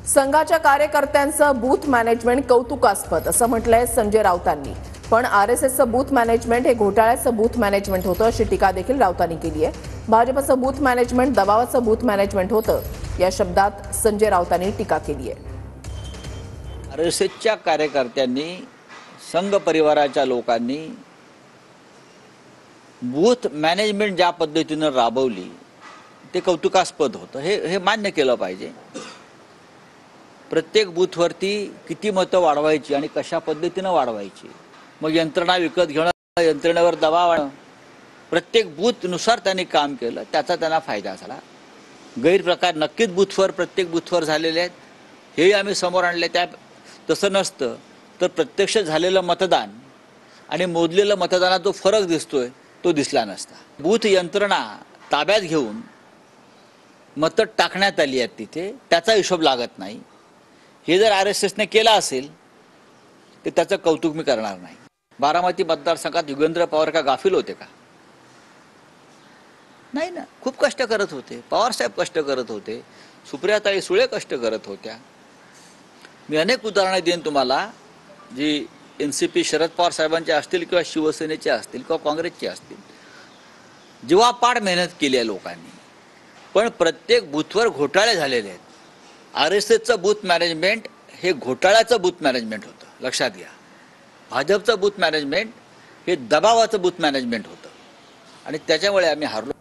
संघाच्या कार्यकर्त्यांचं booth management कौतुकास्पद असं म्हटलंय संजय राऊतांनी। पण आरएसएसचं बूथ मॅनेजमेंट हे घोटाळ्याचं बूथ मॅनेजमेंट होतं अशी टीका देखील राऊतांनी केली आहे। भाजपचं बूथ मॅनेजमेंट दबावाचं बूथ मॅनेजमेंट होतं या शब्दात संजय राऊतांनी टीका केली आहे। आरएसएसच्या कार्यकर्त्यांनी संघ परिवाराच्या लोकांनी बूथ मॅनेजमेंट ज्या पद्धतीने राबवली ते कौतुकास्पद होतं। हे मान्य केलं पाहिजे। प्रत्येक बूथवरती किती मतं वाढवायची आणि कशा पद्धतीने वाढवायची, मग यंत्रणा विकत घेणं, यंत्रणेवर दबाव आणणं, प्रत्येक बूथनुसार त्यांनी काम केलं, त्याचा त्यांना फायदा झाला। गैरप्रकार नक्कीच प्रत्येक बूथवर झालेले आहेत, हेही आम्ही समोर आणले। त्या तसं नसतं तर प्रत्यक्ष झालेलं मतदान आणि मोजलेलं मतदानात जो फरक दिसतोय तो दिसला नसता। बूथ यंत्रणा ताब्यात घेऊन मतं टाकण्यात आली आहेत तिथे, त्याचा हिशोब लागत नाही। हे जर आरएसएसने केलं असेल तर त्याचं कौतुक मी करणार नाही। बारामती मतदारसंघात युगेंद्र पवार का गाफील होते का? नाही ना, खूप कष्ट करत होते। पवार साहेब कष्ट करत होते, सुप्रियाताई सुळे कष्ट करत होत्या। मी अनेक उदाहरणे देईन तुम्हाला, जी एनसीपी शरद पवार साहेबांचे असतील किंवा शिवसेनेचे असतील किंवा काँग्रेसचे असतील, जीवापाड मेहनत केली आहे लोकांनी। पण प्रत्येक बूथवर घोटाळे झालेले आहेत। आरएसएसचं बूथ मॅनेजमेंट हे घोटाळ्याचं बूथ मॅनेजमेंट होतं, लक्षात घ्या। भाजपचं बूथ मॅनेजमेंट हे दबावाचं बूथ मॅनेजमेंट होतं आणि त्याच्यामुळे आम्ही हारलो।